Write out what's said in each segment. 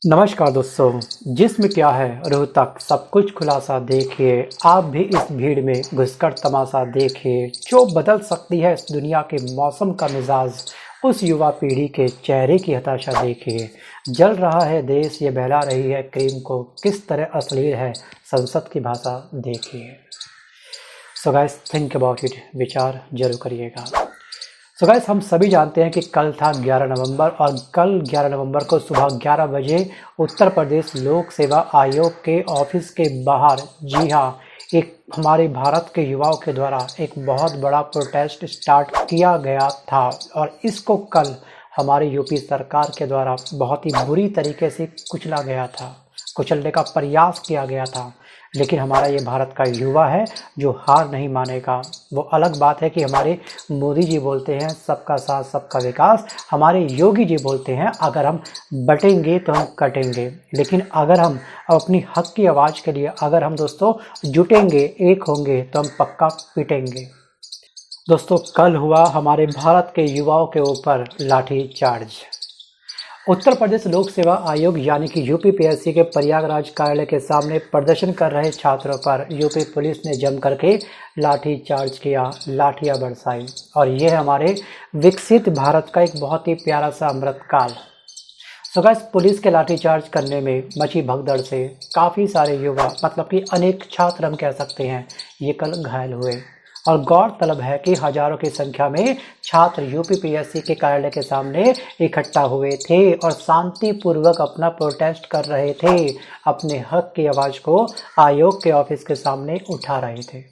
नमस्कार दोस्तों, जिस्म क्या है रूह तक सब कुछ खुलासा देखिए। आप भी इस भीड़ में घुसकर तमाशा देखिए। जो बदल सकती है इस दुनिया के मौसम का मिजाज, उस युवा पीढ़ी के चेहरे की हताशा देखिए। जल रहा है देश, ये बहला रही है क्रीम को, किस तरह अश्लील है संसद की भाषा देखिए। So guys, think about it, विचार जरूर करिएगा। सो गाइस, हम सभी जानते हैं कि कल था 11 नवंबर और कल 11 नवंबर को सुबह 11 बजे उत्तर प्रदेश लोक सेवा आयोग के ऑफिस के बाहर, जी हाँ, एक हमारे भारत के युवाओं के द्वारा एक बहुत बड़ा प्रोटेस्ट स्टार्ट किया गया था। और इसको कल हमारी यूपी सरकार के द्वारा बहुत ही बुरी तरीके से कुचला गया था, कुचलने का प्रयास किया गया था। लेकिन हमारा ये भारत का युवा है जो हार नहीं मानेगा। वो अलग बात है कि हमारे मोदी जी बोलते हैं सबका साथ सबका विकास, हमारे योगी जी बोलते हैं अगर हम बटेंगे तो हम कटेंगे। लेकिन अगर हम अपनी हक की आवाज़ के लिए अगर हम दोस्तों जुटेंगे, एक होंगे, तो हम पक्का पिटेंगे। दोस्तों, कल हुआ हमारे भारत के युवाओं के ऊपर लाठी चार्ज। उत्तर प्रदेश लोक सेवा आयोग यानी कि यूपी पीएससी के प्रयागराज कार्यालय के सामने प्रदर्शन कर रहे छात्रों पर यूपी पुलिस ने जम करके लाठी चार्ज किया, लाठियां बरसाई। और ये है हमारे विकसित भारत का एक बहुत ही प्यारा सा अमृतकाल। सो गाइस, पुलिस के लाठीचार्ज करने में मची भगदड़ से काफ़ी सारे युवा, मतलब कि अनेक छात्र हम कह सकते हैं, ये कल घायल हुए। और गौरतलब है कि हजारों की संख्या में छात्र यूपी पीएससी के कार्यालय के सामने इकट्ठा हुए थे और शांतिपूर्वक अपना प्रोटेस्ट कर रहे थे, अपने हक की आवाज़ को आयोग के ऑफिस के सामने उठा रहे थे।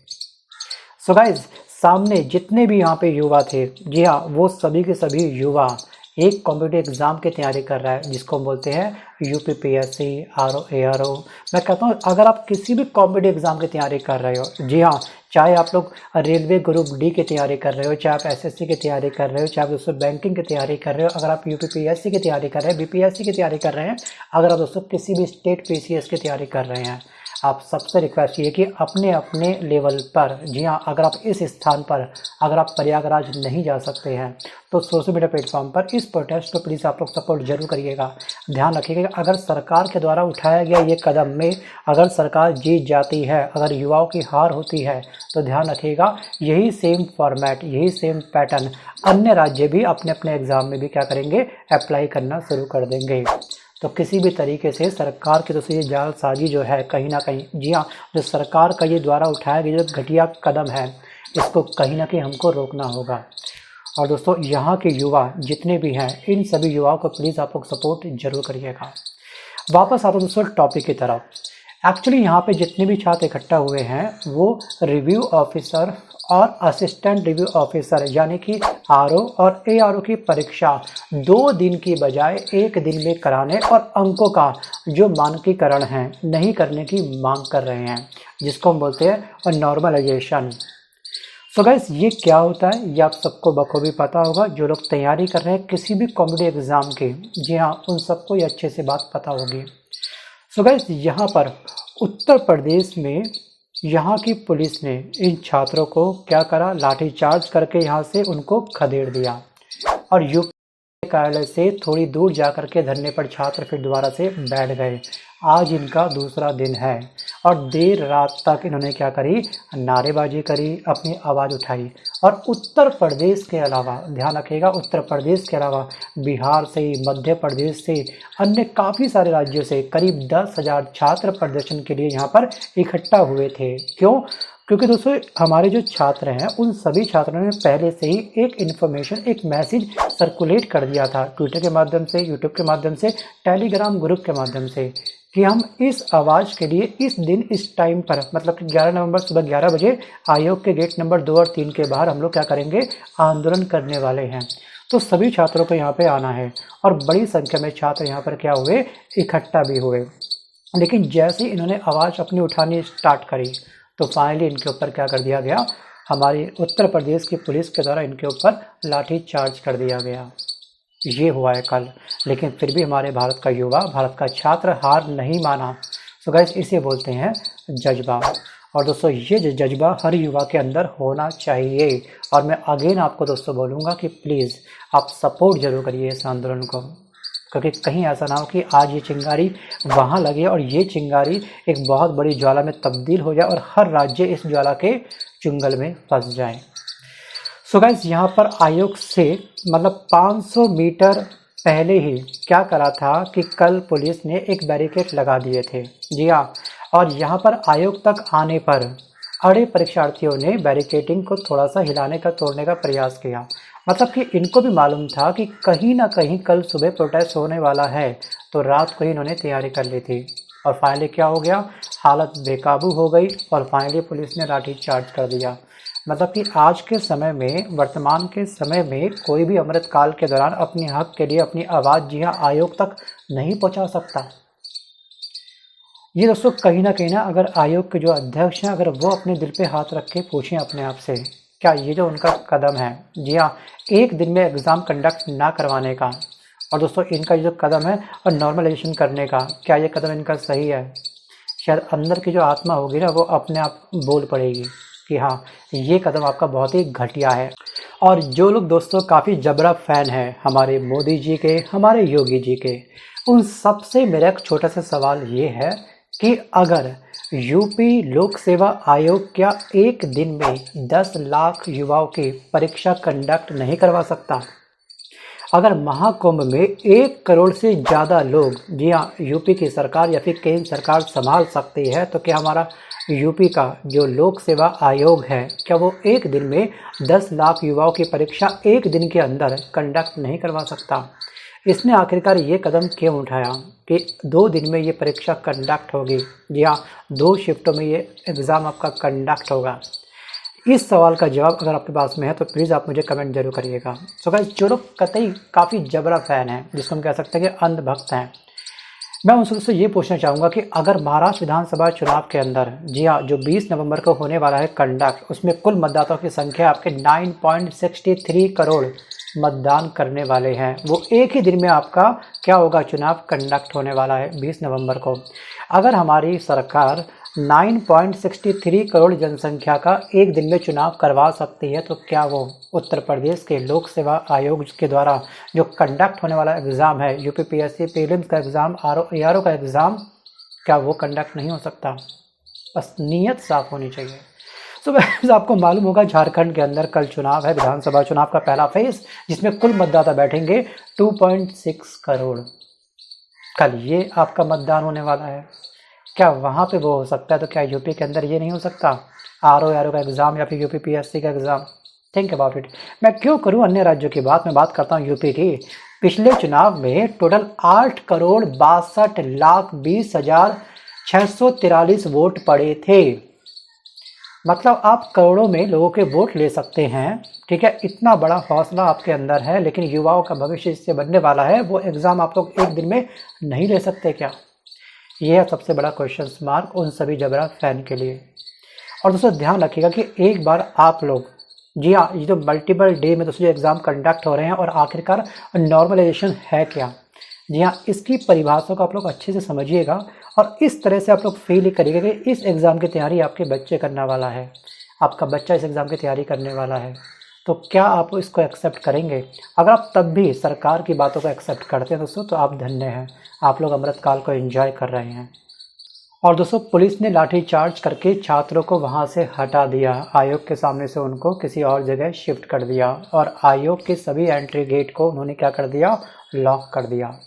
सो गाइस, सामने जितने भी यहाँ पे युवा थे, जी हाँ, वो सभी के सभी युवा एक कॉम्पिटिटिव एग्ज़ाम की तैयारी कर रहा है जिसको हम बोलते हैं यूपी पीएससी, आरओ एआरओ। मैं कहता हूँ अगर आप किसी भी कॉम्पिटिटिव एग्ज़ाम की तैयारी कर रहे हो, जी हाँ, चाहे आप लोग रेलवे ग्रुप डी की तैयारी कर रहे हो, चाहे आप एसएससी की तैयारी कर रहे हो, चाहे आप दोस्तों बैंकिंग की तैयारी कर रहे हो, अगर आप यूपी पीएससी की तैयारी कर रहे हैं, बीपीएससी की तैयारी कर रहे हैं, अगर आप दोस्तों किसी भी स्टेट पीसीएस की तैयारी कर रहे हैं, आप सबसे रिक्वेस्ट ये कि अपने अपने लेवल पर, जी हाँ, अगर आप इस स्थान पर अगर आप प्रयागराज नहीं जा सकते हैं तो सोशल मीडिया प्लेटफॉर्म पर इस प्रोटेस्ट को प्लीज़ आप लोग सपोर्ट जरूर करिएगा। ध्यान रखिएगा अगर सरकार के द्वारा उठाया गया ये कदम में अगर सरकार जीत जाती है, अगर युवाओं की हार होती है, तो ध्यान रखिएगा यही सेम फॉर्मेट, यही सेम पैटर्न अन्य राज्य भी अपने अपने एग्ज़ाम में भी क्या करेंगे, अप्लाई करना शुरू कर देंगे। तो किसी भी तरीके से सरकार की तरफ से ये जालसाजी जो है कहीं ना कहीं, जी हाँ, जो सरकार का ये द्वारा उठाया गया जो घटिया कदम है, इसको कहीं ना कहीं हमको रोकना होगा। और दोस्तों, यहाँ के युवा जितने भी हैं, इन सभी युवाओं को प्लीज़ आप लोग सपोर्ट जरूर करिएगा। वापस आता हूँ दोस्तों टॉपिक की तरफ। एक्चुअली यहाँ पे जितने भी छात्र इकट्ठा हुए हैं वो रिव्यू ऑफिसर और असिस्टेंट रिव्यू ऑफिसर यानी कि आरओ और एआरओ की परीक्षा 2 दिन की बजाय 1 दिन में कराने और अंकों का जो मानकीकरण है नहीं करने की मांग कर रहे हैं, जिसको हम बोलते हैं नॉर्मलाइजेशन। सो गाइस, ये क्या होता है ये आप सबको बखूबी पता होगा। जो लोग तैयारी कर रहे हैं किसी भी कॉम्पिटिटिव एग्ज़ाम की, जी हाँ, उन सबको ये अच्छे से बात पता होगी। सो गाइस, यहाँ पर उत्तर प्रदेश में यहाँ की पुलिस ने इन छात्रों को क्या करा, लाठीचार्ज करके यहाँ से उनको खदेड़ दिया। और यूपी कार्यालय से थोड़ी दूर जाकर के धरने पर छात्र फिर दोबारा से बैठ गए। आज इनका दूसरा दिन है और देर रात तक इन्होंने क्या करी, नारेबाजी करी, अपनी आवाज़ उठाई। और उत्तर प्रदेश के अलावा, ध्यान रखिएगा, उत्तर प्रदेश के अलावा बिहार से, मध्य प्रदेश से, अन्य काफ़ी सारे राज्यों से करीब 10,000 छात्र प्रदर्शन के लिए यहाँ पर इकट्ठा हुए थे। क्यों? क्योंकि दोस्तों, हमारे जो छात्र हैं उन सभी छात्रों ने पहले से ही एक इन्फॉर्मेशन, एक मैसेज सर्कुलेट कर दिया था ट्विटर के माध्यम से, यूट्यूब के माध्यम से, टेलीग्राम ग्रुप के माध्यम से, कि हम इस आवाज़ के लिए इस दिन इस टाइम पर, मतलब कि 11 नवंबर सुबह 11 बजे आयोग के गेट नंबर 2 और 3 के बाहर हम लोग क्या करेंगे, आंदोलन करने वाले हैं। तो सभी छात्रों को यहाँ पे आना है और बड़ी संख्या में छात्र यहाँ पर क्या हुए, इकट्ठा भी हुए। लेकिन जैसे ही इन्होंने आवाज़ अपनी उठानी स्टार्ट करी तो फाइनली इनके ऊपर क्या कर दिया गया, हमारी उत्तर प्रदेश की पुलिस के द्वारा इनके ऊपर लाठी चार्ज कर दिया गया। ये हुआ है कल। लेकिन फिर भी हमारे भारत का युवा, भारत का छात्र हार नहीं माना। सो गाइस, इसे बोलते हैं जज्बा। और दोस्तों, ये जज्बा हर युवा के अंदर होना चाहिए। और मैं अगेन आपको दोस्तों बोलूँगा कि प्लीज़ आप सपोर्ट जरूर करिए इस आंदोलन को। क्योंकि कहीं ऐसा ना हो कि आज ये चिंगारी वहाँ लगे और ये चिंगारी एक बहुत बड़ी ज्वाला में तब्दील हो जाए और हर राज्य इस ज्वाला के चुंगल में फंस जाए। सो गाइस, यहाँ पर आयोग से मतलब 500 मीटर पहले ही क्या करा था कि कल पुलिस ने एक बैरिकेड लगा दिए थे। जी हाँ, और यहाँ पर आयोग तक आने पर अड़े परीक्षार्थियों ने बैरिकेडिंग को थोड़ा सा हिलाने का तोड़ने का प्रयास किया। मतलब कि इनको भी मालूम था कि कहीं ना कहीं कल सुबह प्रोटेस्ट होने वाला है, तो रात को ही इन्होंने तैयारी कर ली थी। और फाइनली क्या हो गया, हालत बेकाबू हो गई और फाइनली पुलिस ने लाठी चार्ज कर दिया। मतलब कि आज के समय में, वर्तमान के समय में कोई भी अमृतकाल के दौरान अपने हक के लिए अपनी आवाज़ जी हाँ आयोग तक नहीं पहुंचा सकता। ये दोस्तों कहीं ना अगर आयोग के जो अध्यक्ष हैं, अगर वो अपने दिल पे हाथ रख के पूछें अपने आप से, क्या ये जो उनका कदम है, जी हाँ, एक दिन में एग्ज़ाम कंडक्ट ना करवाने का, और दोस्तों इनका जो कदम है और नॉर्मलाइजेशन करने का, क्या ये कदम इनका सही है? शायद अंदर की जो आत्मा होगी ना, वो अपने आप बोल पड़ेगी कि हाँ, ये कदम आपका बहुत ही घटिया है। और जो लोग दोस्तों काफ़ी जबरा फ़ैन हैं हमारे मोदी जी के, हमारे योगी जी के, उन सब से मेरा एक छोटा सा सवाल ये है कि अगर यूपी लोक सेवा आयोग क्या एक दिन में 10 लाख युवाओं की परीक्षा कंडक्ट नहीं करवा सकता? अगर महाकुंभ में 1 करोड़ से ज़्यादा लोग, जी हाँ, यूपी की सरकार या फिर केंद्र सरकार संभाल सकती है, तो क्या हमारा यूपी का जो लोक सेवा आयोग है, क्या वो एक दिन में 10 लाख युवाओं की परीक्षा एक दिन के अंदर कंडक्ट नहीं करवा सकता? इसने आखिरकार ये कदम क्यों उठाया कि 2 दिन में ये परीक्षा कंडक्ट होगी? जी हाँ, 2 शिफ्टों में ये एग्ज़ाम आपका कंडक्ट होगा। इस सवाल का जवाब अगर आपके पास में है तो प्लीज़ आप मुझे कमेंट जरूर करिएगा। सो गाइस, जो लोग कतई काफ़ी जबरा फ़ैन हैं, जिसको हम कह सकते हैं कि अंधभक्त हैं, मैं उन सबसे ये पूछना चाहूँगा कि अगर महाराष्ट्र विधानसभा चुनाव के अंदर, जी हाँ, जो 20 नवंबर को होने वाला है कंडक्ट, उसमें कुल मतदाताओं की संख्या आपके 9.63 करोड़ मतदान करने वाले हैं, वो एक ही दिन में आपका क्या होगा, चुनाव कंडक्ट होने वाला है 20 नवंबर को। अगर हमारी सरकार 9.63 करोड़ जनसंख्या का एक दिन में चुनाव करवा सकती है, तो क्या वो उत्तर प्रदेश के लोक सेवा आयोग के द्वारा जो कंडक्ट होने वाला एग्ज़ाम है, यूपीपीएससी प्रीलिम्स का एग्ज़ाम, आरओ का एग्ज़ाम, क्या वो कंडक्ट नहीं हो सकता? बस नीयत साफ होनी चाहिए। सो वैसे आपको मालूम होगा, झारखंड के अंदर कल चुनाव है, विधानसभा चुनाव का पहला फेज, जिसमें कुल मतदाता बैठेंगे 2.6 करोड़। कल ये आपका मतदान होने वाला है। क्या वहाँ पे वो हो सकता है, तो क्या यूपी के अंदर ये नहीं हो सकता? आरओ का एग्ज़ाम या फिर यूपीपीएससी का एग्ज़ाम? Think about it. मैं क्यों करूँ अन्य राज्यों की बात, मैं बात करता हूँ यूपी की। पिछले चुनाव में टोटल 8,62,20,643 वोट पड़े थे। मतलब आप करोड़ों में लोगों के वोट ले सकते हैं, ठीक है, इतना बड़ा हौसला आपके अंदर है, लेकिन युवाओं का भविष्य इससे बनने वाला है, वो एग्ज़ाम आप लोग एक दिन में नहीं ले सकते क्या? यह है सबसे बड़ा क्वेश्चन मार्क उन सभी जबरा फैन के लिए। और दोस्तों ध्यान रखिएगा कि एक बार आप लोग, जी हाँ, ये जो मल्टीपल डे में दोस्तों जो एग्ज़ाम कंडक्ट हो रहे हैं और आखिरकार नॉर्मलाइजेशन है क्या, जी हाँ, इसकी परिभाषा को आप लोग अच्छे से समझिएगा और इस तरह से आप लोग फील करिएगा कि इस एग्ज़ाम की तैयारी आपके बच्चे करने वाला है, आपका बच्चा इस एग्ज़ाम की तैयारी करने वाला है, तो क्या आप इसको एक्सेप्ट करेंगे? अगर आप तब भी सरकार की बातों को एक्सेप्ट करते हैं दोस्तों, तो आप धन्य हैं, आप लोग अमृतकाल को एंजॉय कर रहे हैं। और दोस्तों पुलिस ने लाठी चार्ज करके छात्रों को वहां से हटा दिया, आयोग के सामने से उनको किसी और जगह शिफ्ट कर दिया और आयोग के सभी एंट्री गेट को उन्होंने क्या कर दिया, लॉक कर दिया।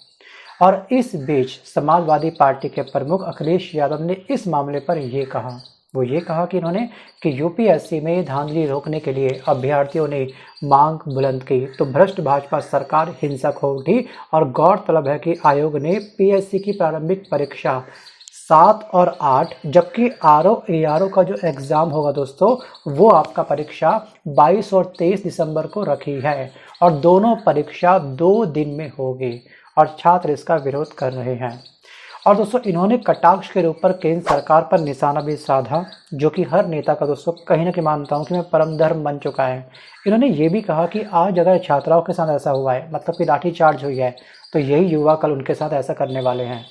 और इस बीच समाजवादी पार्टी के प्रमुख अखिलेश यादव ने इस मामले पर ये कहा, वो ये कहा कि इन्होंने कि यूपीएससी में धांधली रोकने के लिए अभ्यर्थियों ने मांग बुलंद की तो भ्रष्ट भाजपा सरकार हिंसक हो उठी। और गौरतलब है कि आयोग ने पीएससी की प्रारंभिक परीक्षा 7 और 8, जबकि आरओ का जो एग्ज़ाम होगा दोस्तों, वो आपका परीक्षा 22 और 23 दिसंबर को रखी है और दोनों परीक्षा 2 दिन में होगी और छात्र इसका विरोध कर रहे हैं। और दोस्तों इन्होंने कटाक्ष के रूप पर केंद्र सरकार पर निशाना भी साधा, जो कि हर नेता का दोस्तों कहीं ना कहीं मानता हूँ कि मैं परम धर्म बन चुका है। इन्होंने ये भी कहा कि आज अगर छात्राओं के साथ ऐसा हुआ है, मतलब कि लाठीचार्ज हुई है, तो यही युवा कल उनके साथ ऐसा करने वाले हैं।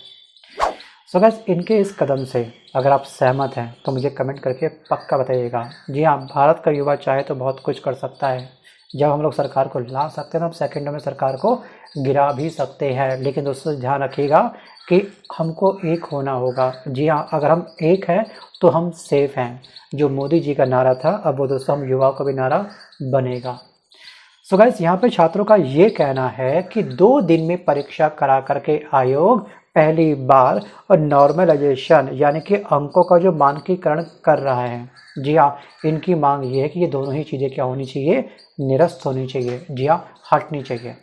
सो गाइस, इनके इस कदम से अगर आप सहमत हैं तो मुझे कमेंट करके पक्का बताइएगा। जी हाँ, भारत का युवा चाहे तो बहुत कुछ कर सकता है। जब हम लोग सरकार को ला सकते हैं तो हम सेकंडों में सरकार को गिरा भी सकते हैं, लेकिन दोस्तों ध्यान रखिएगा कि हमको एक होना होगा। जी हाँ, अगर हम एक हैं तो हम सेफ हैं। जो मोदी जी का नारा था, अब वो दोस्तों हम युवाओं का भी नारा बनेगा। सो गाइस, यहाँ पे छात्रों का ये कहना है कि 2 दिन में परीक्षा करा करके आयोग पहली बार और नॉर्मलाइजेशन यानी कि अंकों का जो मानकीकरण कर रहा है। जी हाँ, इनकी मांग ये है कि ये दोनों ही चीज़ें क्या होनी चाहिए, निरस्त होनी चाहिए। जी हाँ, हटनी चाहिए।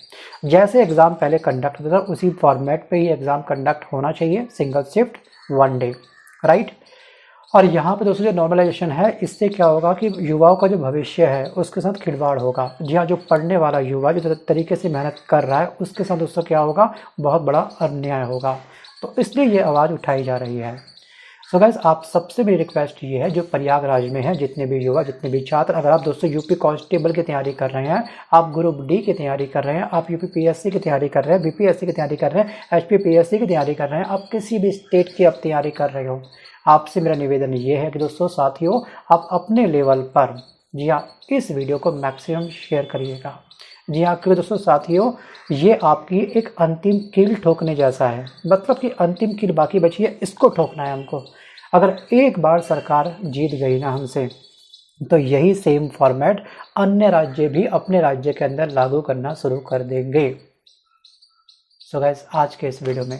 जैसे एग्ज़ाम पहले कंडक्ट होता था उसी फॉर्मेट पे ही एग्ज़ाम कंडक्ट होना चाहिए, सिंगल शिफ्ट 1 डे, राइट। और यहाँ पे दोस्तों जो नॉर्मलाइजेशन है, इससे क्या होगा कि युवाओं का जो भविष्य है उसके साथ खिलवाड़ होगा। जी हाँ, जो पढ़ने वाला युवा जो तरीके से मेहनत कर रहा है उसके साथ दोस्तों क्या होगा, बहुत बड़ा अन्याय होगा। तो इसलिए ये आवाज़ उठाई जा रही है। सो गाइस, आप सबसे मेरी रिक्वेस्ट ये है, जो प्रयागराज में है जितने भी युवा, जितने भी छात्र, अगर आप दोस्तों यूपी कांस्टेबल की तैयारी कर रहे हैं, आप ग्रुप डी की तैयारी कर रहे हैं, आप यूपी पीएससी की तैयारी कर रहे हैं, बीपीएससी की तैयारी कर रहे हैं, एचपीपीएससी की तैयारी कर रहे हैं, आप किसी भी स्टेट की आप तैयारी कर रहे हो, आपसे मेरा निवेदन ये है कि दोस्तों साथियों, आप अपने लेवल पर, जी हाँ, इस वीडियो को मैक्सिमम शेयर करिएगा। जी हाँ, क्योंकि दोस्तों साथियों, ये आपकी एक अंतिम कील ठोकने जैसा है। मतलब कि अंतिम कील बाकी बची है, इसको ठोकना है हमको। अगर एक बार सरकार जीत गई ना हमसे, तो यही सेम फॉर्मेट अन्य राज्य भी अपने राज्य के अंदर लागू करना शुरू कर देंगे। सो गाइस, आज के इस वीडियो में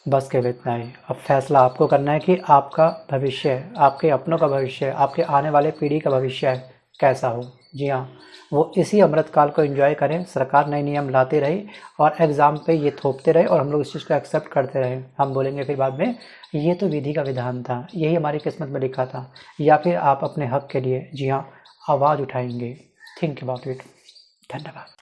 बस केवल इतना ही। अब फैसला आपको करना है कि आपका भविष्य, आपके अपनों का भविष्य, आपके आने वाले पीढ़ी का भविष्य कैसा हो। जी हाँ, वो इसी अमृतकाल को एंजॉय करें। सरकार नए नियम लाते रहे और एग्ज़ाम पे ये थोपते रहे और हम लोग इस चीज़ को एक्सेप्ट करते रहे। हम बोलेंगे फिर बाद में ये तो विधि का विधान था, यही हमारी किस्मत में लिखा था। या फिर आप अपने हक के लिए, जी हाँ, आवाज़ उठाएंगे। Think about it. धन्यवाद।